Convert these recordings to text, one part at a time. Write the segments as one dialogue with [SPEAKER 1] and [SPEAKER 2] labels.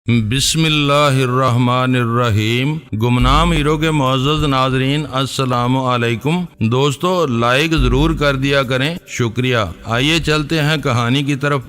[SPEAKER 1] بسم اللہ الرحمن الرحیم۔ گمنام ہیرو کے معزز ناظرین السلام علیکم۔ دوستو لائک ضرور کر دیا کریں، شکریہ۔ آئیے چلتے ہیں کہانی کی طرف۔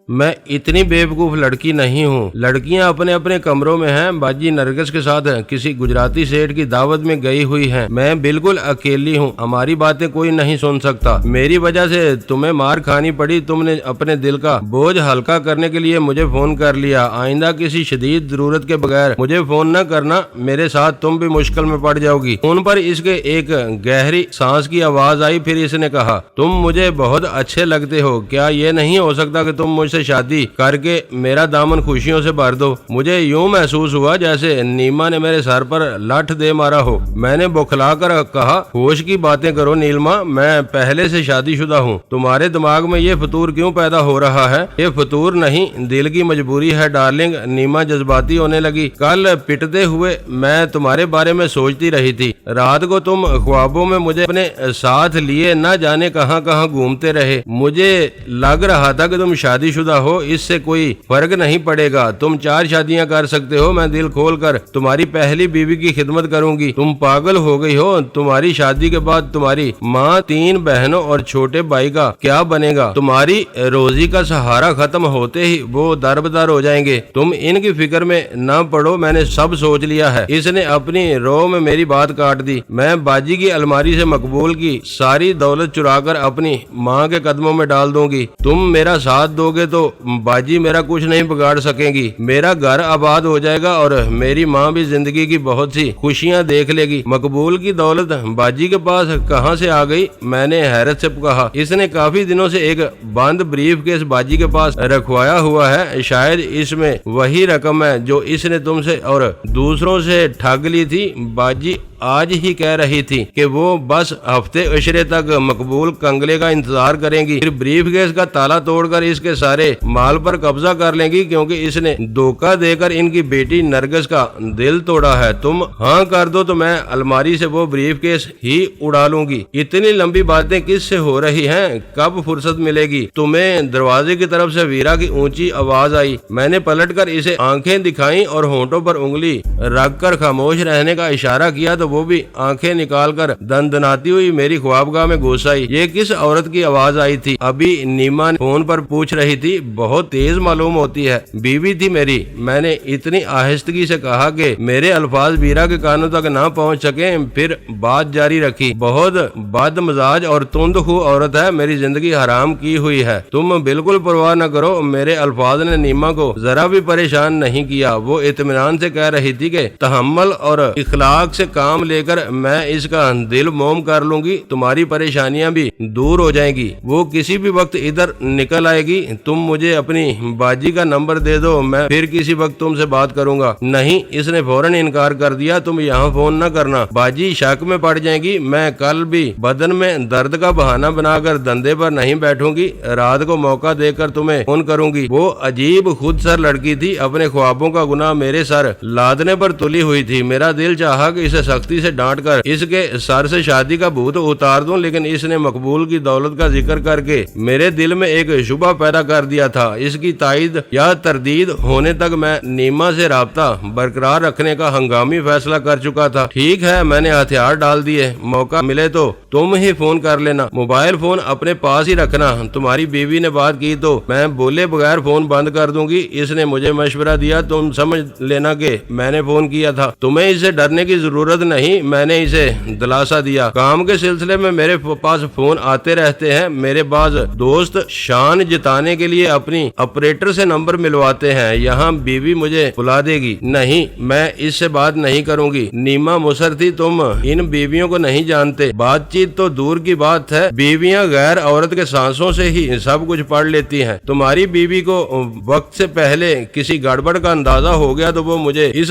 [SPEAKER 2] میں اتنی بیوقوف لڑکی نہیں ہوں۔ لڑکیاں اپنے اپنے کمروں میں ہیں، باجی نرگس کے ساتھ کسی گجراتی سیٹ کی دعوت میں گئی ہوئی ہیں۔ میں بالکل اکیلی ہوں، ہماری باتیں کوئی نہیں سن سکتا۔ میری وجہ سے تمہیں مار کھانی پڑی، تم نے اپنے دل کا بوجھ ہلکا کرنے کے لیے مجھے فون کر لیا۔ آئندہ کسی شدید ضرورت کے بغیر مجھے فون نہ کرنا، میرے ساتھ تم بھی مشکل میں پڑ جاؤ گی۔ فون پر اس کے ایک گہری سانس کی آواز آئی، پھر اس نے کہا، تم مجھے بہت اچھے لگتے ہو، کیا یہ نہیں ہو سکتا کہ تم مجھ سے شادی کر کے میرا دامن خوشیوں سے بھر دو؟ مجھے یوں محسوس ہوا جیسے نیما نے میرے سر پر لٹھ دے مارا ہو۔ میں نے بوکھلا کر کہا، ہوش کی باتیں کرو نیلما، میں پہلے سے شادی شدہ ہوں۔ تمہارے دماغ میں یہ فطور کیوں پیدا ہو رہا ہے؟ یہ فطور نہیں، دل کی مجبوری ہے ڈارلنگ۔ نیما جذباتی ہونے لگی۔ کل پٹتے ہوئے میں تمہارے بارے میں سوچتی رہی تھی۔ رات کو تم خوابوں میں مجھے اپنے ساتھ لیے نہ جانے کہاں کہاں گھومتے رہے۔ مجھے لگ رہا تھا کہ تم شادی شدہ ہو، اس سے کوئی فرق نہیں پڑے گا، تم 4 شادیاں کر سکتے ہو، میں دل کھول کر تمہاری پہلی بیوی کی خدمت کروں گی۔ تم پاگل ہو گئی ہو؟ تمہاری شادی کے بعد تمہاری ماں، 3 بہنوں اور چھوٹے بھائی کا کیا بنے گا؟ تمہاری روزی کا سہارا ختم ہوتے ہی وہ دربدر ہو جائیں گے۔ تم ان کی فکر میں نہ پڑو، میں نے سب سوچ لیا ہے۔ اس نے اپنی رو میں میری بات کاٹ دی۔ میں باجی کی الماری سے مقبول کی ساری دولت چرا کر اپنی ماں کے قدموں میں ڈال دوں گی۔ تم میرا ساتھ دو گے تو باجی میرا کچھ نہیں بگاڑ سکیں گی، میرا گھر آباد ہو جائے گا اور میری ماں بھی زندگی کی بہت سی خوشیاں دیکھ لے گی۔ مقبول کی دولت باجی کے پاس کہاں سے آ گئی؟ میں نے حیرت سے کہا۔ اس نے کافی دنوں سے ایک بند بریف کیس باجی کے پاس رکھوایا ہوا ہے، شاید اس میں وہی رقم ہے جو اس نے تم سے اور دوسروں سے ٹھگ لی تھی۔ باجی آج ہی کہہ رہی تھی کہ وہ بس ہفتے عشرے تک مقبول کنگلے کا انتظار کریں گی، پھر بریف کیس کا تالا توڑ کر اس کے سارے مال پر قبضہ کر لیں گی، کیونکہ اس نے دھوکہ دے کر ان کی بیٹی نرگس کا دل توڑا ہے۔ تم ہاں کر دو تو میں الماری سے وہ بریف کیس ہی اڑا لوں گی۔ اتنی لمبی باتیں کس سے ہو رہی ہیں؟ کب فرصت ملے گی تمہیں؟ دروازے کی طرف سے ویرا کی اونچی آواز آئی۔ میں نے پلٹ کر اسے آنکھیں دکھائیں اور ہونٹوں پر انگلی رکھ کر خاموش رہنے کا اشارہ کیا تو وہ بھی آنکھیں نکال کر دندناتی ہوئی میری خوابگاہ میں گھس آئی۔ یہ کس عورت کی آواز آئی تھی؟ ابھی نیما فون پر پوچھ رہی تھی۔ بہت تیز معلوم ہوتی ہے، بیوی تھی میری۔ میں نے اتنی آہستگی سے کہا کہ میرے الفاظ ویرا کے کانوں تک نہ پہنچ سکیں، پھر بات جاری رکھی۔ بہت بد مزاج اور تند خو عورت ہے، میری زندگی حرام کی ہوئی ہے۔ تم بالکل پرواہ نہ کرو۔ میرے الفاظ نے نیما کو ذرا بھی پریشان نہیں کیا۔ وہ اطمینان سے کہہ رہی تھی کہ تحمل اور اخلاق سے کام لے کر میں اس کا دل موم کر لوں گی، تمہاری پریشانیاں بھی دور ہو جائیں گی۔ وہ کسی بھی وقت ادھر نکل آئے گی۔ تم مجھے اپنی باجی کا نمبر دے دو، میں پھر کسی وقت تم سے بات کروں گا۔ نہیں، اس نے فوراً انکار کر دیا، تم یہاں فون نہ کرنا، باجی شک میں پڑ جائیں گی۔ میں کل بھی بدن میں درد کا بہانہ بنا کر دندے پر نہیں بیٹھوں گی، رات کو موقع دے کر تمہیں فون کروں گی۔ وہ عجیب خود سر لڑکی تھی، اپنے خوابوں کا گناہ میرے سر لادنے پر تلی ہوئی تھی۔ میرا دل چاہا کہ اسے سختی سے ڈانٹ کر اس کے سر سے شادی کا بھوت اتار دوں، لیکن اس نے مقبول کی دولت کا ذکر کر کے میرے دل میں ایک شبہ پیدا کر دیا تھا۔ اس کی تائید یا تردید ہونے تک میں نیما سے رابطہ برقرار رکھنے کا ہنگامی فیصلہ کر چکا تھا۔ ٹھیک ہے، میں نے ہتھیار ڈال دیے، موقع ملے تو تم ہی فون کر لینا، موبائل فون اپنے پاس ہی رکھنا۔ تمہاری بیوی نے بات کی تو میں بولے بغیر فون بند کر دوں گی۔ اس نے مجھے مشورہ دیا، تم سمجھ لینا کہ میں نے فون کیا تھا، تمہیں اسے ڈرنے کی ضرورت نہیں۔ میں نے اسے دلاسا دیا، کام کے سلسلے میں میرے پاس فون آتے رہتے ہیں، میرے بعض دوست شان جتانے کے لیے اپنی آپریٹر سے نمبر ملواتے ہیں، یہاں بیوی مجھے بلا دے گی۔ نہیں، میں اس سے بات نہیں کروں گی۔ نیما مصر تھی، تم ان بیویوں کو نہیں جانتے، بات چیت تو دور کی بات ہے، بیویاں غیر عورت کے سانسوں سے ہی سب کچھ پڑھ لیتی ہیں۔ تمہاری بیوی کو وقت سے پہلے کسی گڑبڑ کا اندازہ ہو گیا تو وہ مجھے اس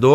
[SPEAKER 2] 2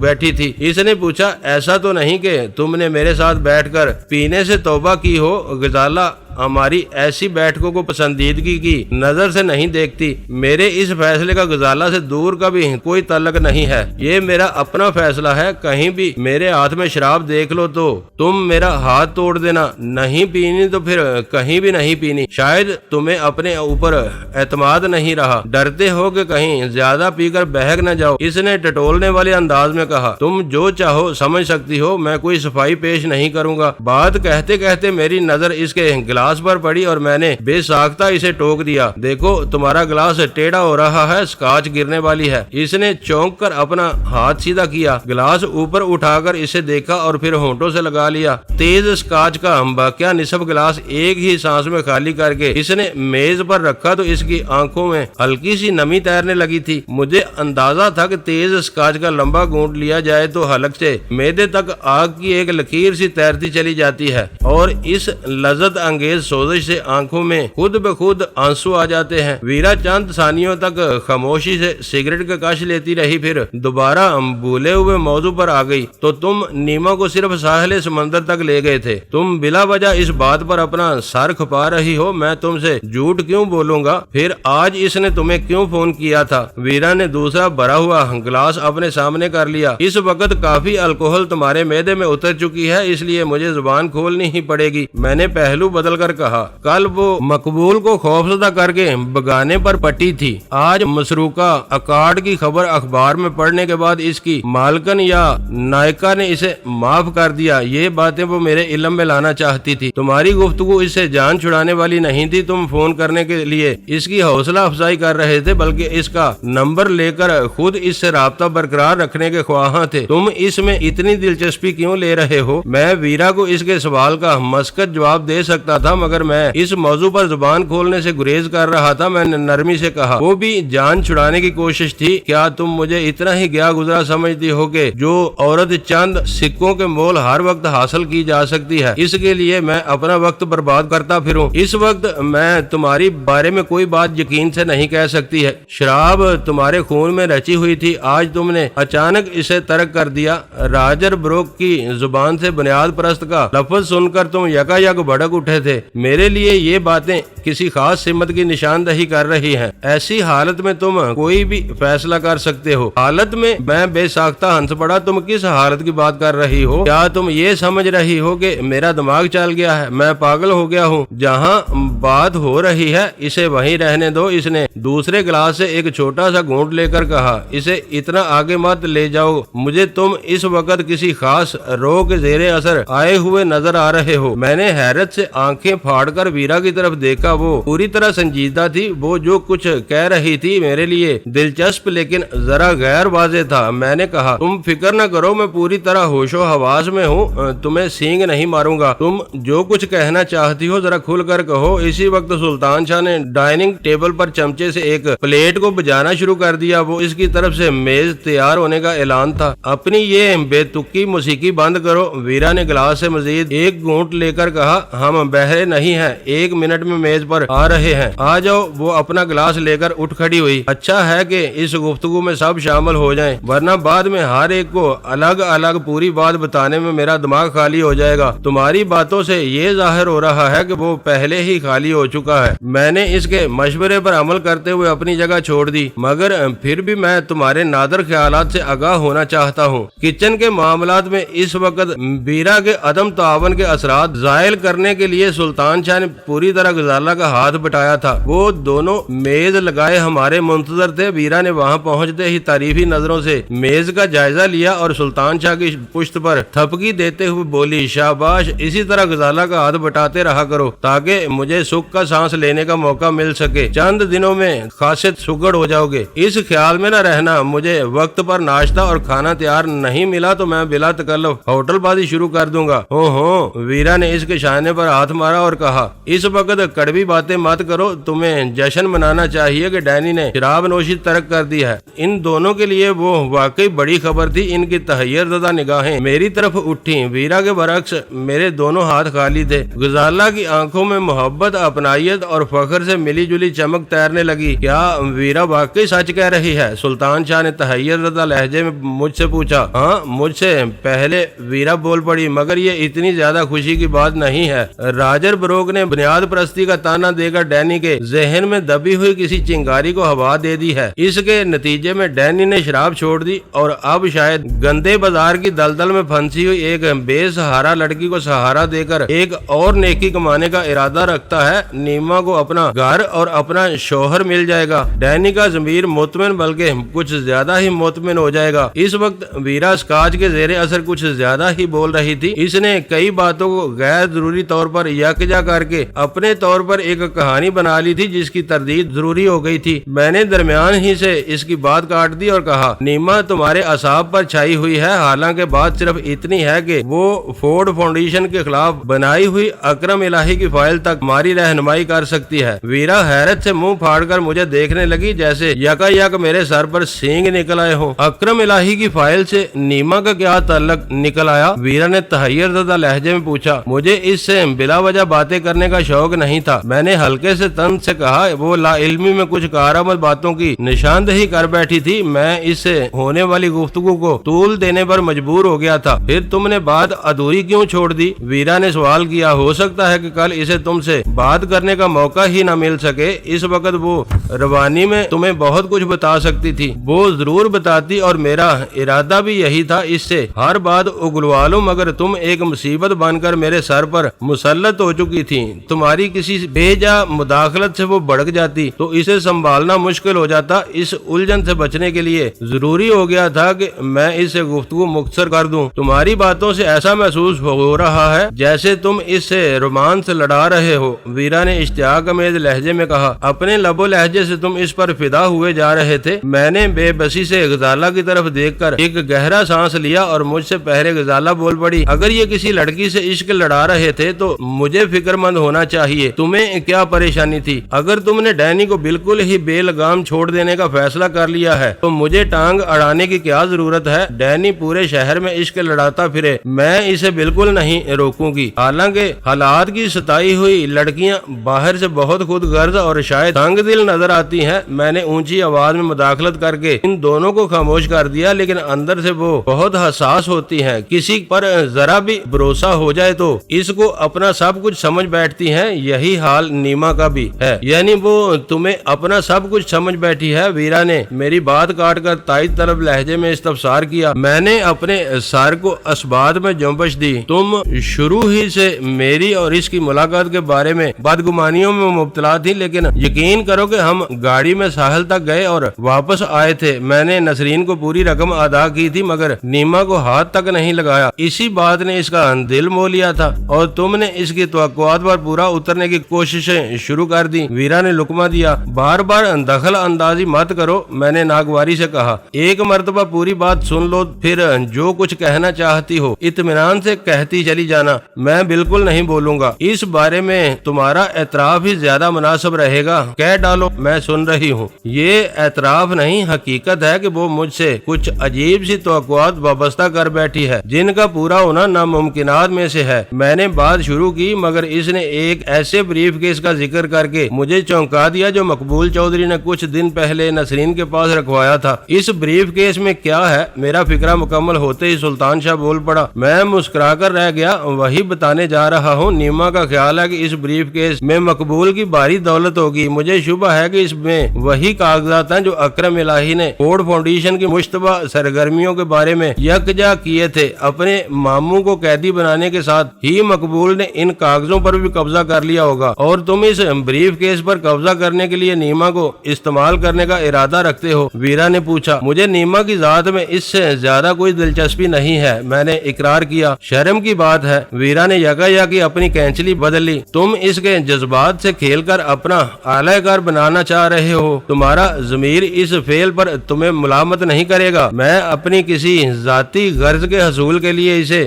[SPEAKER 2] بیٹھی تھی۔ اس نے پوچھا ایسا تو نہیں کہ تم نے میرے ساتھ بیٹھ کر پینے سے توبہ کی ہو؟ غزالہ ہماری ایسی بیٹھکوں کو پسندیدگی کی نظر سے نہیں دیکھتی۔ میرے اس فیصلے کا غزالہ سے دور کا بھی کوئی تعلق نہیں ہے، یہ میرا اپنا فیصلہ ہے۔ کہیں بھی میرے ہاتھ میں شراب دیکھ لو تو تم میرا ہاتھ توڑ دینا، نہیں پینی تو پھر کہیں بھی نہیں پینی۔ شاید تمہیں اپنے اوپر اعتماد نہیں رہا، ڈرتے ہو کہ کہیں زیادہ پی کر بہک نہ جاؤ، اس نے ٹٹولنے والے انداز میں کہا۔ تم جو چاہو سمجھ سکتی ہو، میں کوئی صفائی پیش نہیں کروں گا۔ بات کہتے کہتے میری نظر اس کے گلاس پر پڑی اور میں نے بے ساختہ اسے ٹوک دیا۔ دیکھو تمہارا گلاس ٹیڑھا ہو رہا ہے، سکاچ گرنے والی ہے۔ اس نے چونک کر اپنا ہاتھ سیدھا کیا، گلاس اوپر اٹھا کر اسے دیکھا اور پھر ہونٹوں سے لگا لیا۔ تیز سکاچ کا باقیہ نصف گلاس ایک ہی سانس میں خالی کر کے اس نے میز پر رکھا تو اس کی آنکھوں میں ہلکی سی نمی تیرنے لگی تھی۔ مجھے اندازہ تھا کہ تیز سکاچ کا لمبا گھونٹ لیا جائے تو حلق سے معدے تک آگ کی ایک لکیر سی تیرتی چلی جاتی ہے اور اس لذت انگیز سوزش سے آنکھوں میں خود بخود آنسو آ جاتے ہیں۔ ویرا چند ثانیوں تک خاموشی سے سگریٹ کا کش لیتی رہی، پھر دوبارہ بھولے ہوئے موضوع پر آ گئی۔ تو تم نیما کو صرف ساحل سمندر تک لے گئے تھے، تم بلا وجہ اس بات پر اپنا سر کھپا رہی ہو، میں تم سے جھوٹ کیوں بولوں گا؟ پھر آج اس نے تمہیں کیوں فون کیا تھا؟ ویرا نے دوسرا بھرا ہوا گلاس اپنے سامنے کر لیا۔ اس وقت کافی الکوہل تمہارے معدے میں اتر چکی ہے، اس لیے مجھے زبان کھولنی ہی پڑے گی۔ میں نے پہلو بدل کر کہا۔ کل وہ مقبول کو خوفزدہ کر کے بگانے پر پٹی تھی، آج مسروقہ اکارڈ کی خبر اخبار میں پڑھنے کے بعد اس کی مالکن یا نائکا نے اسے معاف کر دیا۔ یہ باتیں وہ میرے علم میں لانا چاہتی تھی۔ تمہاری گفتگو اس سے جان چھڑانے والی نہیں تھی، تم فون کرنے کے لیے اس کی حوصلہ افزائی کر رہے تھے، بلکہ اس کا نمبر لے کر خود اس سے رابطہ برقرار رکھنے کے خواہاں تھے۔ تم اس میں اتنی دلچسپی کیوں لے رہے ہو؟ میں ویرا کو اس کے سوال کا مسکت جواب دے سکتا تھا، مگر میں اس موضوع پر زبان کھولنے سے گریز کر رہا تھا۔ میں نے نرمی سے کہا، وہ بھی جان چھڑانے کی کوشش تھی۔ کیا تم مجھے اتنا ہی گیا گزرا سمجھتی ہو کہ جو عورت چند سکوں کے مول ہر وقت حاصل کی جا سکتی ہے، اس کے لیے میں اپنا وقت برباد کرتا پھروں؟ اس وقت میں تمہاری بارے میں کوئی بات یقین سے نہیں کہہ سکتی ہے۔ شراب تمہارے خون میں رچی ہوئی تھی، آج تم نے اچانک اسے ترک کر دیا۔ راجر بروک کی زبان سے بنیاد پرست کا لفظ سن کر تم یکا یک بھڑک اٹھے تھے۔ میرے لیے یہ باتیں کسی خاص سمت کی نشاندہی کر رہی ہیں۔ ایسی حالت میں تم کوئی بھی فیصلہ کر سکتے ہو۔ حالت میں میں بے ساختہ ہنس پڑا۔ تم کس حالت کی بات کر رہی ہو؟ کیا تم یہ سمجھ رہی ہو کہ میرا دماغ چل گیا ہے، میں پاگل ہو گیا ہوں؟ جہاں بات ہو رہی ہے اسے وہیں رہنے دو۔ اس نے دوسرے گلاس سے ایک چھوٹا سا گھونٹ لے کر کہا، اسے اتنا آگے مت لے جاؤ، مجھے تم اس وقت کسی خاص روح کے زیر اثر آئے ہوئے نظر آ رہے ہو۔ میں نے حیرت سے آنکھیں پھاڑ کر ویرا کی طرف دیکھا، وہ پوری طرح سنجیدہ تھی۔ وہ جو کچھ کہہ رہی تھی میرے لیے دلچسپ لیکن ذرا غیر واضح تھا۔ میں نے کہا، تم فکر نہ کرو، میں پوری طرح ہوش و حواس میں ہوں، تمہیں سینگ نہیں ماروں گا۔ تم جو کچھ کہنا چاہتی ہو ذرا کھل کر کہو۔ اسی وقت سلطان شاہ نے ڈائننگ ٹیبل پر چمچے سے ایک پلیٹ کو بجانا شروع کر دیا۔ وہ اس کی طرف سے میز تیار ہونے کا اعلان تھا۔ اپنی یہ بے تکی موسیقی بند کرو۔ ویرا نے گلاس سے مزید ایک گھونٹ لے کر کہا، ہم بہرے نہیں ہیں، 1 منٹ میں میز پر آ رہے ہیں، آ جاؤ۔ وہ اپنا گلاس لے کر اٹھ کھڑی ہوئی۔ اچھا ہے کہ اس گفتگو میں سب شامل ہو جائیں، ورنہ بعد میں ہر ایک کو الگ الگ پوری بات بتانے میں میرا دماغ خالی ہو جائے گا۔ تمہاری باتوں سے یہ ظاہر ہو رہا ہے کہ وہ پہلے ہی خالی ہو چکا ہے۔ میں نے اس کے مشورے پر عمل کرتے ہوئے اپنی جگہ چھوڑ دی، مگر پھر بھی میں تمہارے نادر خیالات سے آگاہ ہونا چاہتا ہوں۔ کچن کے معاملات میں اس وقت ویرا کے عدم تعاون کے اثرات زائل کرنے کے لیے سلطان شاہ نے پوری طرح غزالہ کا ہاتھ بٹایا تھا۔ وہ دونوں میز لگائے ہمارے منتظر تھے۔ ویرا نے وہاں پہنچتے ہی تعریفی نظروں سے میز کا جائزہ لیا اور سلطان شاہ کی پشت پر تھپکی دیتے ہوئے بولی، شاباش، اسی طرح غزالہ کا ہاتھ بٹاتے رہا کرو تاکہ مجھے سکھ کا سانس لینے کا موقع مل سکے۔ چند دنوں میں خاصیت سگڑ ہو جاؤ گے۔ اس خیال میں نہ رہنا مجھے وقت پر ناشتہ اور کھانا تیار نہیں ملا تو میں بلا تکلف ہوٹل بازی شروع کر دوں گا۔ ہو ویرا نے اس کے شانے پر ہاتھ مارا اور کہا, اس وقت کڑوی باتیں مت کرو, تمہیں جشن منانا چاہیے کہ ڈینی نے شراب نوشی ترک کر دی ہے. ان دونوں کے لیے وہ واقعی بڑی خبر تھی. ان کی تحیر زدہ نگاہیں میری طرف اٹھی. ویرا کے برعکس میرے دونوں ہاتھ خالی تھے. غزالہ کی آنکھوں میں محبت, اپنائیت اور فخر سے ملی جلی چمک تیرنے لگی. کیا ویرا واقعی سچ کہہ رہی ہے؟ سلطان شاہ نے تحیر زدہ لہجے میں مجھ سے پوچھا. ہاں, مجھ سے پہلے ویرا بول پڑی, مگر یہ اتنی زیادہ خوشی کی بات نہیں ہے. راجر بروک نے بنیاد پرستی کا تانا دے کر ڈینی کے ذہن میں دبی ہوئی کسی چنگاری کو ہوا دے دی ہے. اس کے نتیجے میں ڈینی نے شراب چھوڑ دی اور اب شاید گندے بازار کی دلدل میں پھنسی ہوئی ایک بے سہارا لڑکی کو سہارا دے کر ایک اور نیکی کمانے کا ارادہ رکھتا ہے. نیما کو اپنا گھر اور اپنا شوہر مل جائے گا. ڈینی کا ضمیر مطمئن بلکہ کچھ زیادہ ہی مطمئن ہو جائے گا. اس وقت ویرا اسکاچ کے زیر اثر کچھ زیادہ ہی بول رہی تھی. اس نے کئی باتوں کو غیر ضروری طور پر یکجا کر کے اپنے طور پر ایک کہانی بنا لی تھی جس کی تردید ضروری ہو گئی تھی. میں نے درمیان ہی سے اس کی بات کاٹ دی اور کہا, نیما تمہارے اعصاب پر چھائی ہوئی ہے. حالانکہ بات صرف اتنی ہے کہ وہ فورڈ فاؤنڈیشن کے خلاف بنائی ہوئی اکرم الہی کی فائل تک ہماری رہنمائی کر سکتی ہے. ویرا حیرت سے منہ پھاڑ کر مجھے دیکھنے لگی جیسے یکا یک میرے سر پر سینگ نکل آئے ہوں. اکرم الہی کی فائل سے نیما کا کیا تعلق نکل آیا؟ ویرا نے تحیر زدہ لہجے میں پوچھا. مجھے اس سے بلا وجہ باتیں کرنے کا شوق نہیں تھا. میں نے ہلکے سے طنز سے کہا. وہ لا علمی میں کچھ کارآمد باتوں کی نشاندہی کر بیٹھی تھی. میں اس سے ہونے والی گفتگو کو طول دینے پر مجبور ہو گیا تھا. پھر تم نے بات ادھوری کیوں چھوڑ دی؟ ویرا نے سوال کیا. ہو سکتا ہے کہ کل اسے تم سے بات کرنے کا موقع ہی نہ مل سکے. اس وقت وہ روانی میں تمہیں بہت کچھ بتا سکتی تھی. وہ ضرور بتاتی اور میرا ارادہ بھی یہی تھا اس سے ہر بات اگلوا لوں, مگر تم ایک مصیبت بن کر میرے سر پر مسلط ہو چکی تھی. تمہاری کسی بے جا مداخلت سے وہ بڑک جاتی تو اسے سنبھالنا مشکل ہو جاتا. اس الجھن سے بچنے کے لیے ضروری ہو گیا تھا کہ میں اس سے گفتگو مختصر کر دوں. تمہاری باتوں سے ایسا محسوس ہو رہا ہے جیسے تم اس سے رومانس لڑا رہے ہو, ویرا نے اشتیاق امیز لہجے میں کہا. اپنے لب و لہجے سے تم اس پر فدا ہوئے جا رہے تھے. میں نے بے بسی سے غزالہ کی طرف دیکھ کر ایک گہرا سانس لیا اور مجھ سے پہلے غزالہ بول پڑی. اگر یہ کسی لڑکی سے عشق لڑا رہے تھے تو مجھے فکر مند ہونا چاہیے. تمہیں کیا پریشانی تھی؟ اگر تم نے ڈینی کو بالکل ہی بے لگام چھوڑ دینے کا فیصلہ کر لیا ہے تو مجھے ٹانگ اڑانے کی کیا ضرورت ہے؟ ڈینی پورے شہر میں عشق لڑاتا پھرے, میں اسے بالکل نہیں روکوں گی. حالانکہ حالات کی ستائی ہوئی لڑکیاں باہر سے بہت خود غرض اور شاید تنگ دل نظر آتی ہیں. میں نے اونچی آواز میں مداخلت کر کے ان دونوں کو خاموش کر دیا, لیکن اندر سے وہ بہت حساس ہوتی ہیں. کسی پر ذرا بھی بھروسہ ہو جائے تو اس کو اپنا سب کچھ سمجھ بیٹھتی ہیں. یہی حال نیما کا بھی ہے. یعنی وہ تمہیں اپنا سب کچھ سمجھ بیٹھی ہے؟ ویرا نے میری بات کاٹ کر تائید طلب لہجے میں استفسار کیا. میں نے اپنے سر کو اسبات میں جنبش دی. تم شروع ہی سے میری اور اس کی ملاقات کے بارے میں بدگمانیوں میں مبتلا تھی, لیکن یقین کرو کہ ہم گاڑی میں ساحل تک گئے اور واپس آئے تھے. میں نے نسرین کو پوری رقم ادا کی تھی مگر نیما کو ہاتھ تک نہیں لگایا. اسی بات نے اس کا دل مو لیا تھا اور تم نے اس کی توقعات پر پورا اترنے کی کوششیں شروع کر دی. ویرا نے لقمہ دیا. بار بار دخل اندازی مت کرو, میں نے ناگواری سے کہا. ایک مرتبہ پوری بات سن لو, پھر جو کچھ کہنا چاہتی ہو اطمینان سے کہتی چلی جانا. میں بالکل نہیں بولوں گا. اس بارے میں تمہارا اعتراف ہی زیادہ مناسب رہے گا. کہہ ڈالو, میں سن رہی ہوں. یہ اعتراف نہیں, حقیقت ہے کہ وہ مجھ سے کچھ عجیب سی توقعات وابستہ کر بیٹھی ہے جن کا پورا ہونا ناممکنات میں سے ہے. میں نے بات شروع کی مگر اس نے ایک ایسے بریف کیس کا ذکر کر کے مجھے چونکا دیا جو مقبول چودھری نے کچھ دن پہلے نسرین کے پاس رکھوایا تھا. اس بریف کیس میں کیا ہے؟ میرا فکرہ مکمل ہوتے ہی سلطان شاہ بول پڑا. میں مسکرا کر رہ گیا. وہی بتانے جا رہا ہوں. نیما کا خیال ہے کہ اس بریف کیس میں مقبول کی بھاری دولت ہوگی. مجھے شبہ ہے کہ اس میں وہی کاغذات ہیں جو اکرم الہی نے فورڈ فاؤنڈیشن کی مشتبہ سرگرمیوں کے بارے میں یکجا کیے تھے. اپنے ماموں کو قیدی بنانے کے ساتھ ہی مقبول نے ان کاغذوں پر بھی قبضہ کر لیا ہوگا, اور تم اس بریف کیس پر قبضہ کرنے کے لیے نیما کو استعمال کرنے کا ارادہ رکھتے ہو؟ ویرا نے پوچھا. مجھے نیما کی ذات میں اس سے زیادہ کوئی دلچسپی نہیں ہے, میں نے اقرار کیا. شرم کی بات ہے. ویرا نے یکا یکی اپنی کینچلی بدل لی. تم اس کے جذبات سے کھیل کر اپنا اعلی کار بنانا چاہ رہے ہو. تمہارا ضمیر اس فعل پر تمہیں ملامت نہیں کرے گا. میں اپنی کسی ذاتی غرض کے حصول کے لیے اسے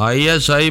[SPEAKER 1] ISI